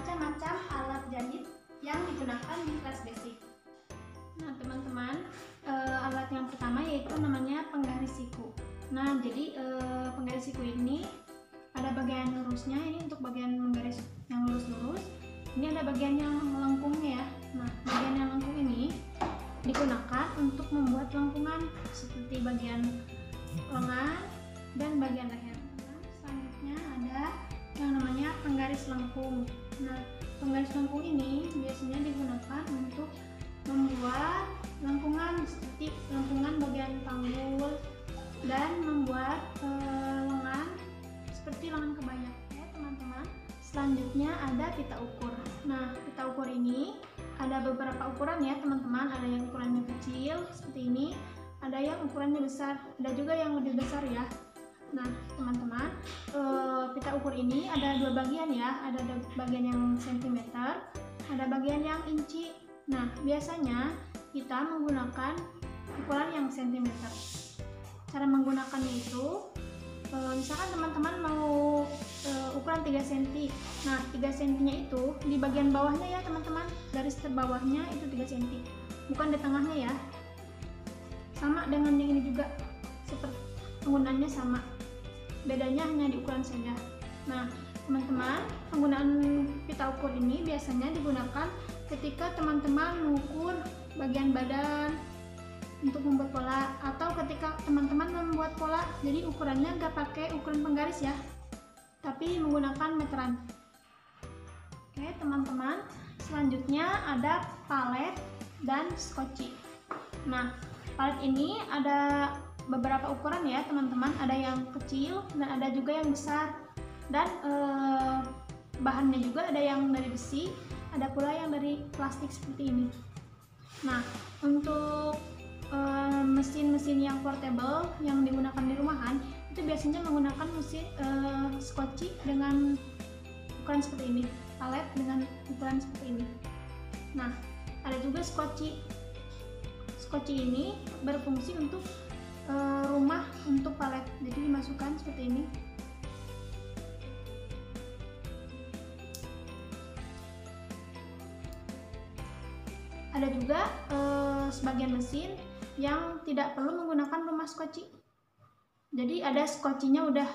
macam-macam alat jahit yang digunakan di kelas basic. Nah teman-teman, alat yang pertama yaitu namanya penggaris siku. Nah jadi penggaris siku ini ada bagian lurusnya, ini untuk bagian menggaris yang lurus-lurus. Ini ada bagian yang melengkungnya ya. Nah bagian yang lengkung ini digunakan untuk membuat lengkungan seperti bagian lengan dan bagian leher. Selanjutnya ada yang namanya penggaris lengkung. Nah, penggaris lengkung ini biasanya digunakan untuk membuat lengkungan seperti lengkungan bagian panggul dan membuat lengan seperti lengan kebaya. Ya, teman-teman. Selanjutnya ada pita ukur. Nah, pita ukur ini ada beberapa ukuran ya, teman-teman. Ada yang ukurannya kecil seperti ini, ada yang ukurannya besar, ada juga yang lebih besar ya. Nah teman-teman, pita ukur ini ada dua bagian ya, ada bagian yang sentimeter, ada bagian yang inci. Nah biasanya kita menggunakan ukuran yang sentimeter. Cara menggunakannya itu, misalkan teman-teman mau ukuran 3 cm. Nah 3 cm nya itu di bagian bawahnya ya teman-teman, garis terbawahnya itu 3 cm, bukan di tengahnya ya. Sama dengan yang ini juga, seperti penggunaannya sama, bedanya hanya di ukuran saja. Nah teman-teman, penggunaan pita ukur ini biasanya digunakan ketika teman-teman mengukur bagian badan untuk membuat pola, atau ketika teman-teman membuat pola jadi ukurannya nggak pakai ukuran penggaris ya, tapi menggunakan meteran. Oke teman-teman, selanjutnya ada palet dan skoci. Nah palet ini ada beberapa ukuran ya teman-teman, ada yang kecil dan ada juga yang besar, dan bahannya juga ada yang dari besi, ada pula yang dari plastik seperti ini. Nah untuk mesin-mesin yang portable yang digunakan di rumahan itu biasanya menggunakan mesin skoci dengan ukuran seperti ini, palet dengan ukuran seperti ini. Nah ada juga skoci. Skoci ini berfungsi untuk rumah untuk palet, jadi dimasukkan seperti ini. Ada juga sebagian mesin yang tidak perlu menggunakan rumah skoci, jadi ada skocinya udah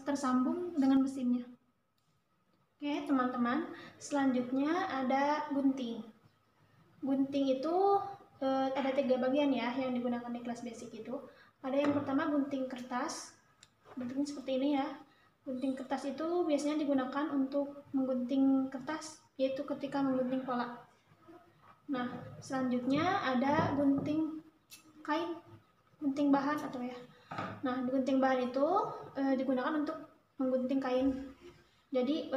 tersambung dengan mesinnya. Oke teman-teman, selanjutnya ada gunting. Gunting itu ada 3 bagian ya yang digunakan di kelas basic itu. Ada yang pertama gunting kertas, bentuknya seperti ini ya. Gunting kertas itu biasanya digunakan untuk menggunting kertas, yaitu ketika menggunting pola. Nah selanjutnya ada gunting kain, gunting bahan atau ya. Nah gunting bahan itu digunakan untuk menggunting kain. Jadi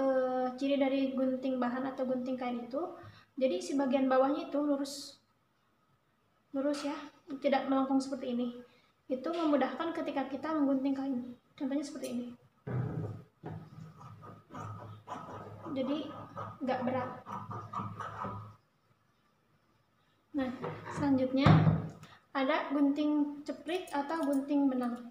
ciri dari gunting bahan atau gunting kain itu, jadi si bagian bawahnya itu lurus ya, tidak melengkung seperti ini. Itu memudahkan ketika kita menggunting kain. Contohnya seperti ini. Jadi nggak berat. Nah selanjutnya ada gunting ceprik atau gunting benang.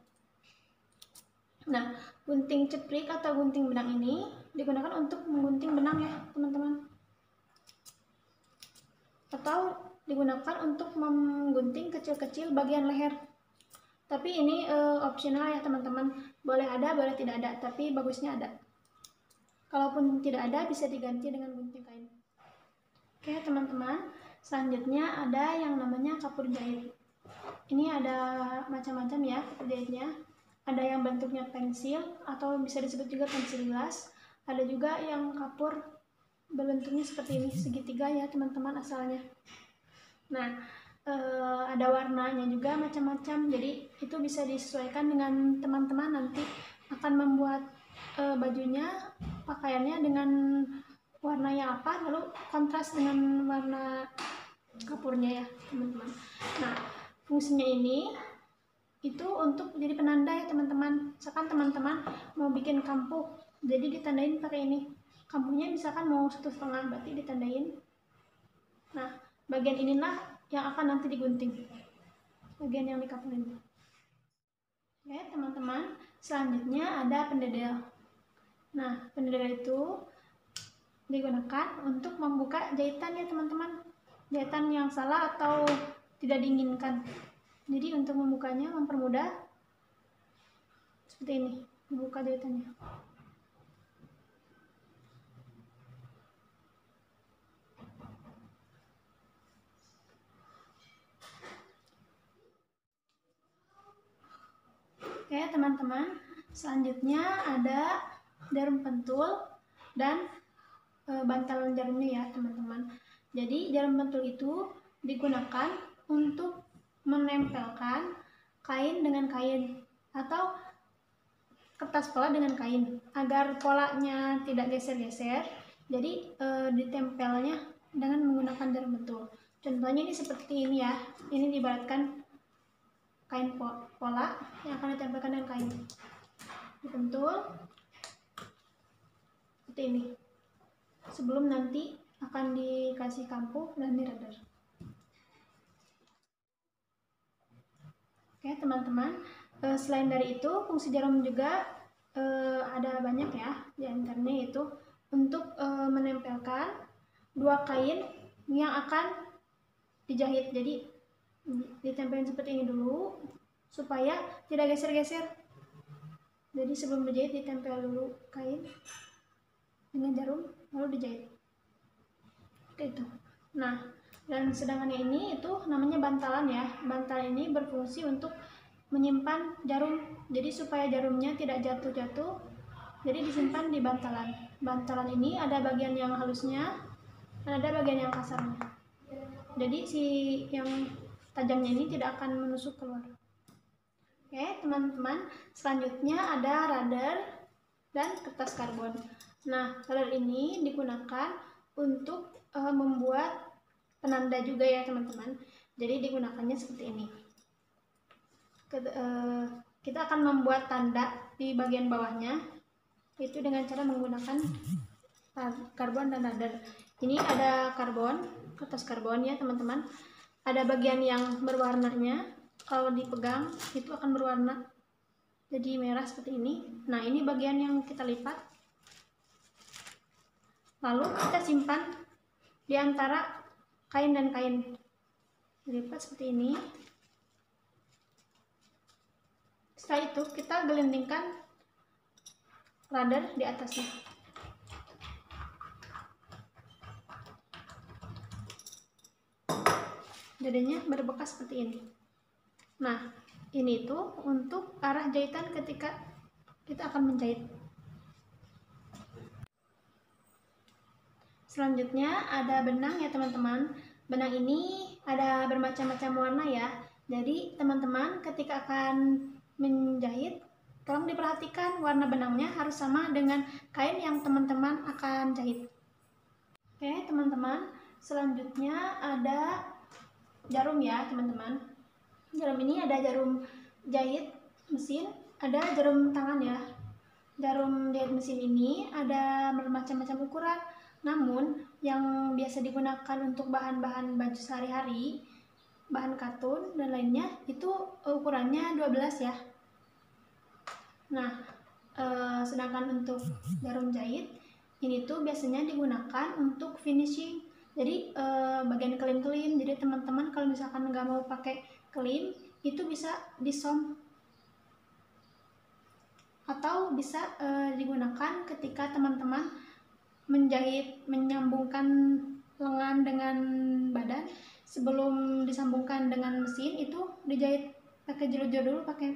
Nah gunting ceprik atau gunting benang ini digunakan untuk menggunting benang ya teman-teman, atau digunakan untuk menggunting kecil-kecil bagian leher. Tapi ini opsional ya teman-teman, boleh ada boleh tidak ada, tapi bagusnya ada. Kalaupun tidak ada bisa diganti dengan gunting kain. Oke teman-teman, selanjutnya ada yang namanya kapur jahit. Ini ada macam-macam ya kapur jahitnya. Ada yang bentuknya pensil atau bisa disebut juga pensil gelas. Ada juga yang kapur berbentuknya seperti ini, segitiga ya teman-teman asalnya. Nah ada warnanya juga macam-macam, jadi itu bisa disesuaikan dengan teman-teman nanti akan membuat bajunya, pakaiannya dengan warnanya apa, lalu kontras dengan warna kapurnya ya teman-teman. Nah fungsinya ini itu untuk jadi penanda ya teman-teman. Misalkan teman-teman mau bikin kampuh, jadi ditandain pakai ini. Kampuhnya misalkan mau 1,5, berarti ditandain. Nah bagian inilah yang akan nanti digunting, bagian yang di kapur ini. Oke teman-teman, selanjutnya ada pendedel. Nah pendedel itu digunakan untuk membuka jahitan ya teman-teman, jahitan yang salah atau tidak diinginkan. Jadi untuk membukanya mempermudah seperti ini, membuka jahitannya. Oke teman-teman, selanjutnya ada jarum pentul dan bantalan jarumnya ya teman-teman. Jadi jarum pentul itu digunakan untuk menempelkan kain dengan kain atau kertas pola dengan kain agar polanya tidak geser-geser. Jadi ditempelnya dengan menggunakan jarum pentul. Contohnya ini seperti ini ya. Ini diibaratkan kain pola yang akan ditempelkan dengan kain, dipentul seperti ini sebelum nanti akan dikasih kampuh dan dirender. Oke teman-teman, selain dari itu fungsi jarum juga ada banyak ya, di antaranya yaitu untuk menempelkan dua kain yang akan dijahit. Jadi ditempelin seperti ini dulu supaya tidak geser-geser. Jadi sebelum dijahit ditempel dulu kain dengan jarum lalu dijahit. Oke itu. Nah, dan sedangkan ini itu namanya bantalan ya. Bantalan ini berfungsi untuk menyimpan jarum. Jadi supaya jarumnya tidak jatuh-jatuh, jadi disimpan di bantalan. Bantalan ini ada bagian yang halusnya dan ada bagian yang kasarnya. Jadi si yang tajamnya ini tidak akan menusuk keluar. Oke teman-teman, selanjutnya ada radar dan kertas karbon. Nah, radar ini digunakan untuk membuat penanda juga ya teman-teman. Jadi digunakannya seperti ini. Kita akan membuat tanda di bagian bawahnya, itu dengan cara menggunakan karbon dan radar. Ini ada karbon, kertas karbon ya teman-teman. Ada bagian yang berwarnanya, kalau dipegang itu akan berwarna jadi merah seperti ini. Nah ini bagian yang kita lipat, lalu kita simpan di antara kain dan kain, dilipat seperti ini. Setelah itu kita gelindingkan radar di atasnya. Jadinya berbekas seperti ini. Nah, ini tuh untuk arah jahitan ketika kita akan menjahit. Selanjutnya ada benang ya teman-teman. Benang ini ada bermacam-macam warna ya. Jadi teman-teman ketika akan menjahit, tolong diperhatikan warna benangnya harus sama dengan kain yang teman-teman akan jahit. Oke teman-teman, selanjutnya ada jarum ya teman-teman. Jarum ini ada jarum jahit mesin, ada jarum tangan ya. Jarum jahit mesin ini ada bermacam-macam ukuran, namun yang biasa digunakan untuk bahan-bahan baju sehari-hari, bahan katun dan lainnya itu ukurannya 12 ya. Nah, sedangkan untuk jarum jahit ini tuh biasanya digunakan untuk finishing. Jadi bagian kelim-kelim. Jadi teman-teman kalau misalkan nggak mau pakai kelim, itu bisa disom atau bisa digunakan ketika teman-teman menjahit, menyambungkan lengan dengan badan. Sebelum disambungkan dengan mesin itu dijahit pakai jelujur dulu pakai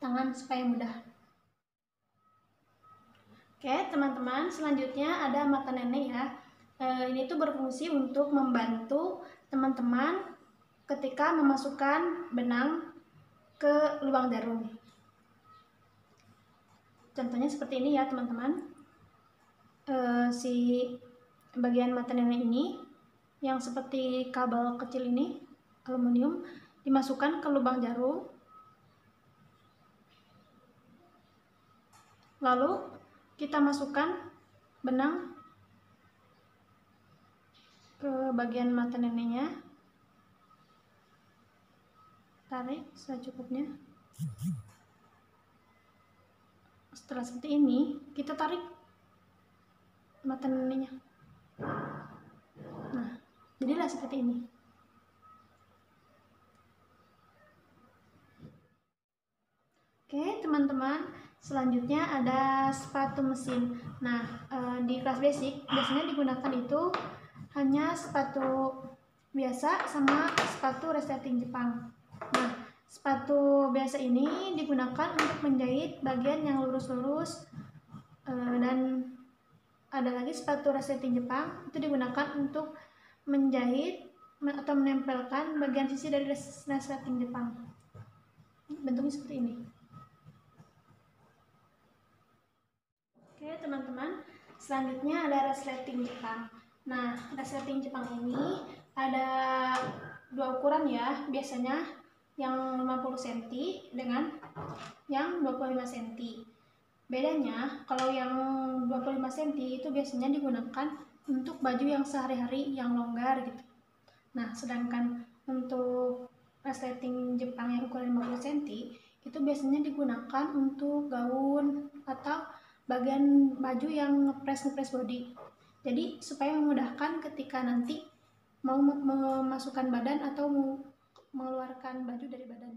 tangan supaya mudah. Oke teman-teman, selanjutnya ada mata nenek ya. Ini tuh berfungsi untuk membantu teman-teman ketika memasukkan benang ke lubang jarum. Contohnya seperti ini ya teman-teman. Si bagian mata nenek ini yang seperti kabel kecil ini, aluminium, dimasukkan ke lubang jarum. Lalu kita masukkan benang ke bagian mata neneknya, tarik secukupnya. Setelah seperti ini, kita tarik mata neneknya. Nah, jadilah seperti ini. Oke, teman-teman, selanjutnya ada sepatu mesin. Nah, di kelas basic biasanya digunakan itu hanya sepatu biasa sama sepatu resleting Jepang. Nah, sepatu biasa ini digunakan untuk menjahit bagian yang lurus-lurus, dan ada lagi sepatu resleting Jepang itu digunakan untuk menjahit atau menempelkan bagian sisi dari resleting Jepang. Bentuknya seperti ini. Oke teman-teman, selanjutnya ada resleting Jepang. Nah, resleting Jepang ini ada dua ukuran ya, biasanya yang 50 cm dengan yang 25 cm. Bedanya, kalau yang 25 cm itu biasanya digunakan untuk baju yang sehari-hari yang longgar gitu. Nah, sedangkan untuk resleting Jepang yang ukuran 50 cm itu biasanya digunakan untuk gaun atau bagian baju yang ngepres body. Jadi supaya memudahkan ketika nanti mau memasukkan badan atau mengeluarkan baju dari badan.